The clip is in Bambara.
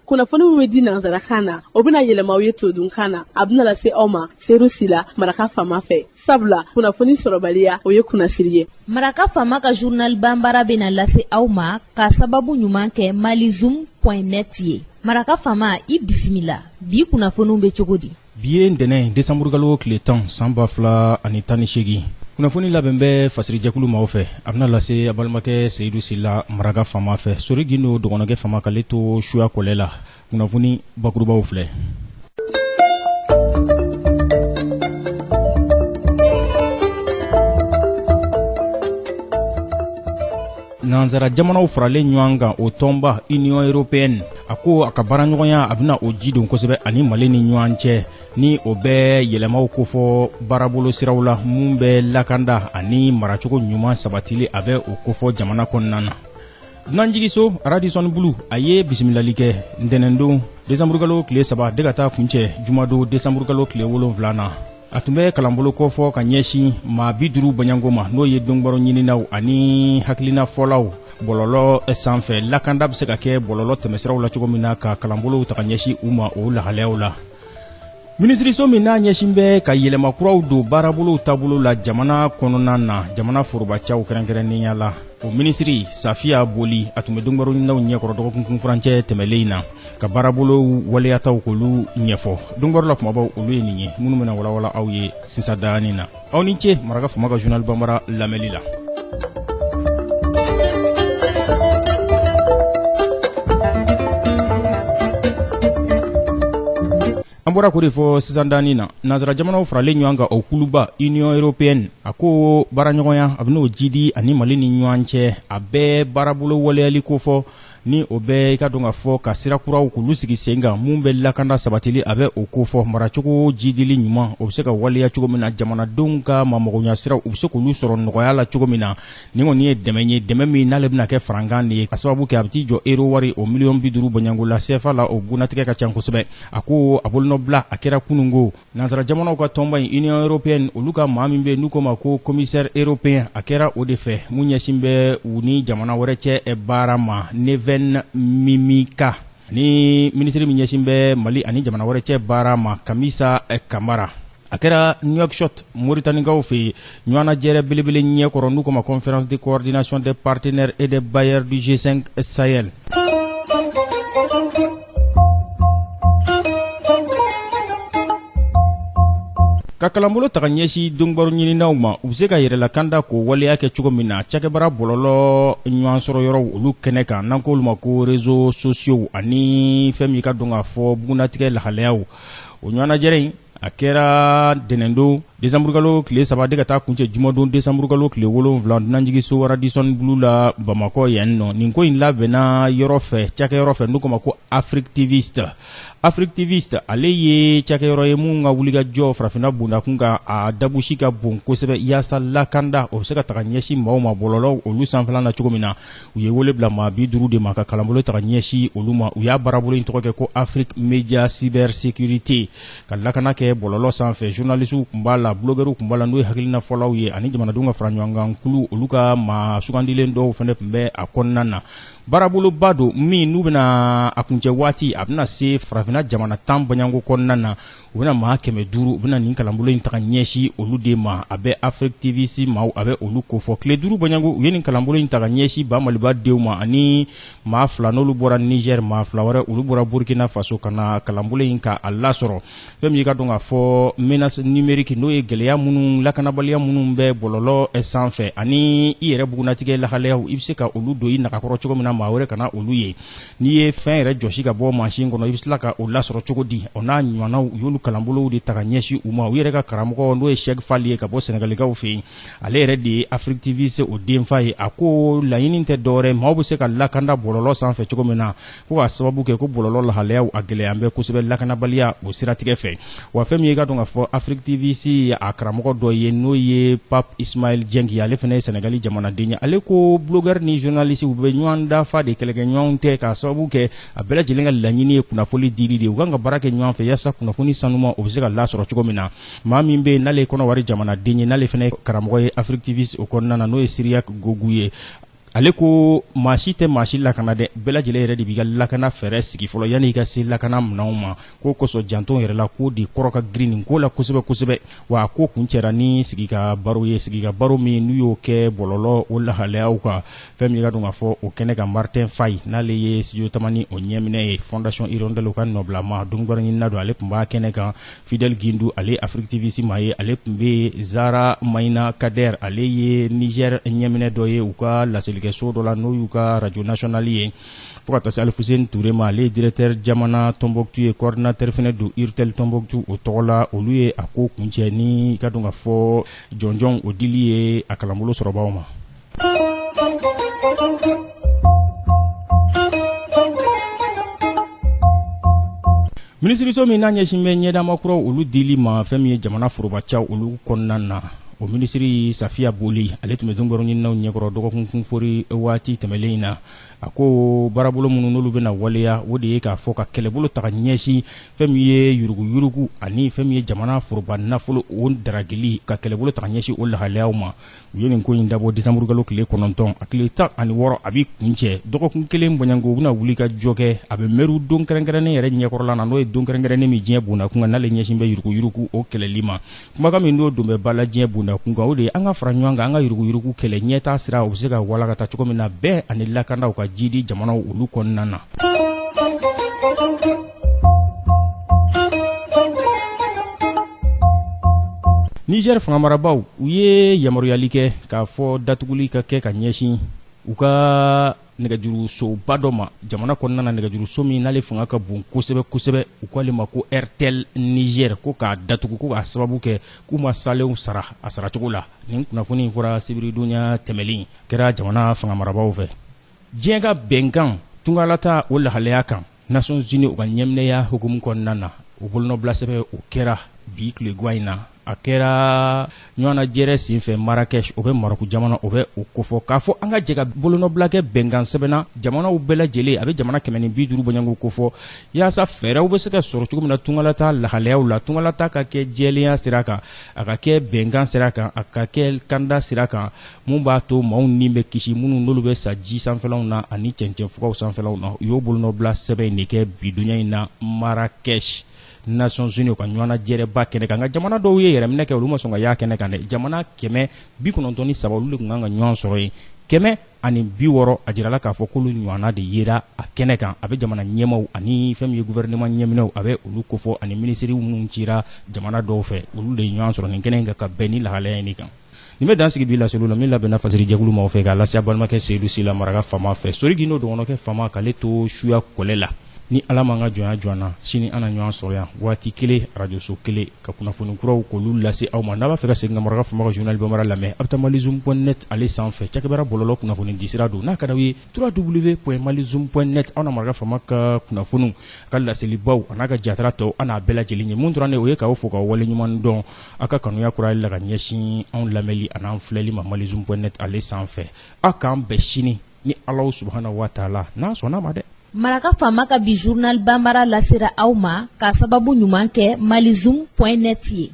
kunnafoni min bɛ di nanzarakan na o bɛna yɛlɛma aw ye todunkan na a bɛna lase aw ma seeru sila maraka faama fɛ sabula kunnafoni sɔrɔbaliya o ye kunnasiri ye. maraka faama ka journal banbara bɛna lase aw ma ka sababu ɲuman kɛ malizoom.net ye. maraka faama i bisimila bi kunnafoniw bɛ cogo di. bi ye ntɛnɛn desanburu kalo tile 10 san 2018 kunnafoni labɛn bɛ fasirijɛkulu maaw fɛ a bɛna lase a balimakɛ seyidu sila maraka faama fɛ sori gindo dɔgɔnɔkɛ faama k'ale to suya kɔlɛ la kunnafoni bakurubaw filɛ. nanzara jamanaw faralen ɲɔgɔn kan o tɔnba union européenne a ko a ka baaraɲɔgɔnya a bɛna o ji don kosɛbɛ ani mali ni ɲɔgɔn cɛ ni o bɛ yɛlɛmaw kofɔ baarabolo siraw la mun bɛ lakanda ani maracogo ɲuman sabatili a bɛ o kofɔ jamana kɔnɔna na. dunanjigiso radisson bulu a ye bisimilali kɛ ntɛnɛndon desanburu kalo tile 3 de ka taa kuncɛ jumadon desanburu kalo tile 7 na. a tun bɛ kalanbolo kɔfɔ ka ɲɛsin maa 50 baɲango ma n'o ye dongbaro ɲininaw ani hakilina fɔlaw bɔlɔlɔ sanfɛ lakanda bɛ se ka kɛ bɔlɔlɔ tɛmɛsiraw la cogo min na ka kalanbolow ta ka ɲɛsin u ma o lahalayaw la. minisiriso min n'a ɲɛsin bɛ ka yɛlɛma kuraw don baarabolow taabolo la jamana kɔnɔna na jamana forobacaw kɛrɛnkɛrɛnnenya la o minisiri safiya boli a tun bɛ dongbaro ɲininaw ɲɛkɔrɔ dɔgɔkun furancɛ tɛmɛlen in na ka baarabolow waleyataw k'olu ɲɛfɔ dongbaro la kumabaw olu ye nin ye minnu bɛna walawala aw ye sisan dani na aw ni ce maraka faama ka journal banbara lamɛnli la. an bɔra ko de fɔ sisan dani na nanzara jamanaw faralen ɲɔgɔn kan o kuluba union européenne a ko baaraɲɔgɔnya a bɛn'o jidi ani mali ni ɲɔgɔn cɛ a bɛɛ baarabolo waleyali ko fɔ ni o bɛ i ka dɔn ka fɔ ka sira kuraw k'olu sigi sen kan mun bɛ lakanda sabatili a bɛ o ko fɔ maracogo jidili ɲuman o bɛ se ka waleya cogo min na jamanadenw ka mamɔgɔnya siraw u bɛ se k'olu sɔrɔ nɔgɔya la cogo min na nin kɔni ye dɛmɛ ye dɛmɛ min n'ale bɛna kɛ farankan de ye ka sababu kɛ a bɛ t'i jɔ euro wari o miliyɔn 50 bɔɲango la CFA la o bunatigɛ ka ca kosɛbɛ a ko a bolonɔbila a kɛra kunungo nanzara jamanaw ka tɔnba in union européenne olu ka maa min bɛ n'u ko ma ko commissaire européen a kɛra o de fɛ mun ɲɛsin bɛ u ni jamana wɛrɛ cɛ baara ma Neven Mimika ni minisiri min ɲɛsin bɛ mali ani jamana wɛrɛ cɛ baara ma Kamisa Kamara a kɛra Nouakchott Mauritanienkaw fɛ ɲɔgɔnna jɛrɛ belebele ɲɛkɔrɔ n'u ko ma conférence de coordination des partenaires et des bailleurs du G5 Sahel. ka kalanbolo taga ɲɛsi dongbaro ɲininaw ma u bɛ se ka yɛrɛlakanda k'o waleya kɛ cogo min na cakɛbara bɔlɔlɔ ɲɔgɔn sɔrɔ yɔrɔw olu kɛnɛ kan n'an k'olu ma ko réseaux sociaux ani fɛn min ka dɔn k'a fɔ bugunatigɛ lahalayaw o ɲɔgɔnnajɛrɛ in a kɛra dɛnɛndon desanburu kalo tile 3 de ka taa kuncɛ jumadon desanburu kalo tile 7 dunanjigiso radisson bulu la bamakɔ yan nɔ nin ko in labɛnna yɔrɔ fɛ cakɛyɔrɔ fɛ n'u ko ma ko Afrique TViste ale ye cakɛyɔrɔ ye mun ka wulikajɔ farafinna bondakun kan a dabusi ka bon kosɛbɛ yaasa lakanda o bɛ se ka taga ɲɛsin maaw ma bɔlɔlɔ olu sanfɛla na cogo min na u ye wele bila maa 50 de ma ka kalanbolo taga ɲɛsin olu ma u y'a baarabolo in tɔgɔ kɛ ko Afrique Media Cybersécurité ka lakana kɛ bɔlɔlɔ sanfɛ journalistes tun b'a la blogueurs tun b'a la n'o ye hakilina fɔlaw ye ani jamanadenw ka fara ɲɔgɔn kan kulu olu ka maa sugandilen dɔw fana tun bɛ a kɔnɔna na baaraboloba don min n'u bɛna a kuncɛ waati a bɛna se farafinna jamana 10 baɲango kɔnɔna na u bɛna maa 500 u bɛna nin kalanbolo in taga ɲɛsin olu de ma a bɛ Afrique TVC maaw a bɛ olu ko fɔ tile 5 baɲango u ye nin kalanbolo in taga ɲɛsin ba maliba denw ma ani maa 2 n'olu bɔra Niger maa 2 wɛrɛ olu bɔra Burkina Faso ka na kalanbolo in ka a lasɔrɔ fɛn min ka dɔn k'a fɔ menace numérique n'o ye gɛlɛya minnu lakanabaliya minnu bɛ bɔlɔlɔ sanfɛ ani i yɛrɛ bugunatigɛ lahalayaw i bɛ se ka olu don i nagakɔrɔ cogo min na maa wɛrɛ kana olu ye n'i ye fɛn yɛrɛ jɔsi ka bɔ mansin kɔnɔ i bɛ tila ka o lasɔrɔ cogo di o n'a ɲɔgɔnnaw u y'olu kalanbolow de taga ɲɛsin u ma u yɛrɛ ka karamɔgɔ n'o ye Cheikh Fali ye ka bɔ Senegalikaw fɛ yen ale yɛrɛ de ye Afrique TVC o denfa ye a ko laɲini tɛ dɔwɛrɛ maaw bɛ se ka lakanda bɔlɔlɔ sanfɛ cogo min na ko k'a sababu kɛ ko bɔlɔlɔ lahalayaw a gɛlɛyan bɛ kosɛbɛ lakanabaliya o siratigɛ fɛ wa fɛn min ye ka dɔn k'a fɔ Afrique TVC a karamɔgɔ dɔ ye n'o ye Pape Ismaël Dieng ale fana ye Senegali jamanaden ye ale ko blogueur ni journaliste u bɛ ɲɔgɔn dafa de kɛlɛkɛɲɔgɔnw tɛ k'a sababu kɛ a bɛɛ lajɛlen ka laɲini ye kunnafoni dili de u kan ka baara kɛ ɲɔgɔn fɛ yaasa kunnafoni sanuma o bɛ se ka lasɔrɔ cogo min na maa min bɛ yen n'ale ye kɔnɔwari jamanaden ye n'ale fana ye karamɔgɔ ye Afrique TVC o kɔnɔna na n'o ye Siriyak Gogu ye ale ko maa si tɛ maa si lakana dɛ, bɛɛ lajɛlen yɛrɛ de b'i ka lakana fɛɛrɛ sigi fɔlɔ yanni i ka se lakana minɛnw ma. Ko kosɔn janton yɛrɛ la ko de kɔrɔ ka girin nin ko la kosɛbɛ kosɛbɛ. Wa ko kun cɛra ni sigi ka baro ye, sigi ka baro min n'u y'o kɛ bɔlɔlɔ o lahalayaw kan. Fɛn min ka dɔn ka fɔ o kɛnɛ kan Martin Faye n'ale ye studio tamani o ɲɛminɛ ye Fondation Hirondelle ka nɔbilama dɔnnibaaw ɲinina don ale tun b'a kɛnɛ kan. Fidel Gindu ale Afrique TV ma ye, ale tun bɛ Zara Maïna Kader ale ye Niger ɲɛminɛ dɔ ye u ka laselinkɛso dɔ la n'o y'u ka radio national ye. Fo ka taa se Alfuseni Touré ma ale directeur jamana Tombouctou ye coordinateur fɛnɛ don Urtel Tombouctou o tɔgɔ la. Olu ye a ko kuncɛ ni ka dɔn ka fɔ jɔnjɔn o dili ye a kalanbolo sɔrɔbaaw ma. Minisiriso min n'a ɲɛsin bɛ ɲɛdama kuraw olu dili ma fɛn min ye jamana forobacaw olu kɔnɔna na. O minisiri Safiya Boli ale tun bɛ dɔnkɔrɔ ɲininaw ɲɛkɔrɔ dɔgɔkun kunfori waati tɛmɛlen in na. A ko baarabolo minnu n'olu bɛna waleya o de ye k'a fɔ ka kɛlɛbolo ta ka ɲɛsin fɛn min ye yuruguyurugu ani fɛn min ye jamana foroba nafolo o daragili ka kɛlɛbolo ta ka ɲɛsin o lahalayaw ma. U ye nin ko in dabɔ décembre kalo tile 9 a tile 16 a bɛ kuncɛ dɔgɔkun kelen bɔɲanko u bɛna wuli ka jɔ kɛ a bɛ mɛriw don kɛrɛnkɛrɛnnen yɛrɛ ɲɛkɔrɔla na n'o ye don kɛrɛnkɛrɛnnen min diɲɛ bonda kunkan n'ale ɲɛsin bɛ yuruguyurugu o kɛlɛli ma. Kumakan min n'o don bɛ bala diɲɛ bonda kunkan o de ye an ka fara ɲɔgɔn kan an ka yuruguyurugu kɛlɛ ɲɛtaa sira u bɛ se ka wala ka taa cogo min na bɛɛ ani lakanaw ka jidi jamanaw olu kɔnɔna na. Niger fangamarabaaw u ye yamaruyali kɛ k'a fɔ datuguli ka kɛ ka ɲɛsin u ka nɛgɛjurusoba dɔ ma jamana kɔnɔna na nɛgɛjuruso min n'ale fanga ka bon kosɛbɛ kosɛbɛ u k'ale ma ko RTL Niger ko k'a datugu ko k'a sababu kɛ k'u ma salenw sara a saracogo la. Nin kunnafoni in fɔra sibiridonya tɛmɛlen kɛra jamana fangamarabaaw fɛ. Diɲɛ ka bɛnkan tungalata o lahalaya kan Nations Unies u ka ɲɛminɛya hukumu kɔnɔna na o bolonɔbila sɛbɛn o kɛra bi tile guwa in na. A kɛra ɲɔgɔnna jɛrɛ senfɛ Marrakech o bɛ Maroc jamana o bɛ o kofɔ k'a fɔ an ka jɛ ka bolonɔbila kɛ bɛnkan sɛbɛnna jamanaw bɛɛ lajɛlen a bɛ jamana 150 bɔɲanko kofɔ yaasa fɛɛrɛw bɛ se ka sɔrɔ cogo min na tungalata lahalayaw la. Tungalata ka kɛ jɛlenya sira kan, a ka kɛ bɛnkan sira kan, a ka kɛ kanda sira kan mun b'a to maaw ni bɛ kisi minnu n'olu bɛ sa ji sanfɛlaw na ani cɛncɛnfugaw sanfɛlaw na. U y'o bolonɔbila sɛbɛn in de kɛ bidonya in na Marrakech. Nations Unies ka ɲɔgɔnna jɛrɛba kɛnɛ kan nka jamana dɔw ye yɛrɛminɛ kɛ olu ma sɔn ka y'a kɛnɛ kan dɛ. Jamana 193 olu de tun kan ka ɲɔgɔn sɔrɔ yen. 160 a jirala k'a fɔ k'olu ɲɔgɔnna de yera a kɛnɛ kan. A bɛ jamana ɲɛmaw ani fɛn min ye gouvernement ɲɛminɛw a bɛ olu kofɔ ani minisiriw minnu cira jamana dɔw fɛ olu de ɲɔgɔn sɔrɔ nin kɛnɛ in kan ka bɛn ni lahalaya in kan. Nin bɛ dan sigi bi laseliw la min labɛnna fasiri jɛkulu maaw fɛ k'a lase a balimakɛ Seydou Sila Maraka fama fɛ. Sori Gindo dɔgɔnɔkɛ fama k'ale to suya kɔlɛ la. Ni ala m'an ka jɔnya jɔna sini an na ɲɔgɔn sɔrɔ yan waati kelen radioso kelen ka kunnafoni kuraw k'olu lase aw ma. N'a b'a fɛ ka segin ka Maraka fama ka journal Bamara lamɛn a bɛ taa malizoom.net ale sanfɛ cakɛbara bɔlɔlɔ kunnafoni disira don n'a ka d'aw ye www.malizoom.net aw na Maraka fama ka kunnafoniw ka laselibaw a n'a ka jatara tɔw an n'a bɛɛ lajɛlen ye mun dɔrɔn o ye k'aw fo k'aw waleɲuman dɔn aw ka kanuya kurali la ka ɲɛsin anw lamɛnli a n'an filɛli ma malizoom.net ale sanfɛ. Aw k'an bɛɛ sini ni Alahu subhanahu wa taala n'a sɔnna ma dɛ. Maraka fama ka bi journal Bambara lasera aw ma ka sababu ɲuman kɛ malizoom.net ye.